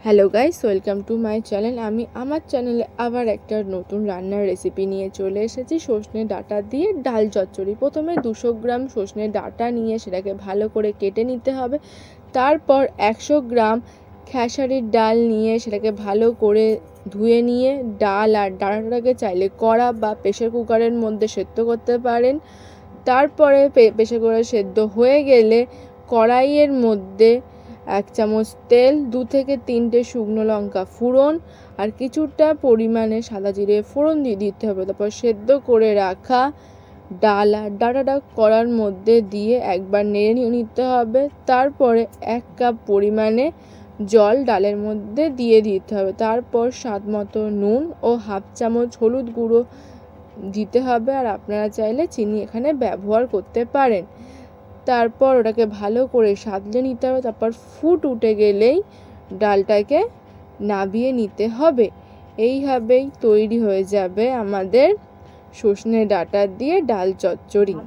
Hello guys, welcome to my channel. আমি আমার চ্যানেলে আবার একটা নতুন রান্নার রেসিপি নিয়ে চলে এসেছি। সজনে ডাঁটা দিয়ে ডাল চচ্চড়ি। প্রথমে 200 গ্রাম সজনে ডাঁটা নিয়ে সেটাকে ভালো করে কেটে নিতে হবে। তারপর 100 গ্রাম খেসারির ডাল নিয়ে সেটাকে ভালো করে ধুয়ে নিয়ে ডাল আর ডাঁটাটাকে চাইলে কড়া বা প্রেসার কুকারের মধ্যে সেদ্ধ করতে পারেন। তারপরে প্রেসার কুকারে সেদ্ধ হয়ে গেলে কড়াইয়ের মধ্যে 1 চামচ তেল, 2 থেকে 3টে শুকনো লঙ্কা ফোড়ন আর কিছুটা পরিমাণে সাদা জিরে ফোড়ন দিয়ে দিতে হবে। তারপর সেদ্ধ করে রাখা ডাল আর ডাঁটাটা কড়ার মধ্যে দিয়ে একবার নেড়ে নিতে হবে। তারপরে 1 কাপ পরিমাণে জল ডালের মধ্যে দিয়ে দিতে হবে। তারপর স্বাদ মতো নুন ও 1/2 চামচ হলুদ গুঁড়ো দিতে হবে, আর আপনারা চাইলে চিনি এখানে ব্যবহার করতে পারেন। তারপর ওটাকে ভালো করে সাঁতলে নিতে হবে। তারপর ফুট উঠে গেলেই ডালটাকে নাবিয়ে নিতে হবে। এইভাবেই তৈরি হয়ে যাবে আমাদের সজনে ডাঁটা দিয়ে ডাল চচ্চড়ি।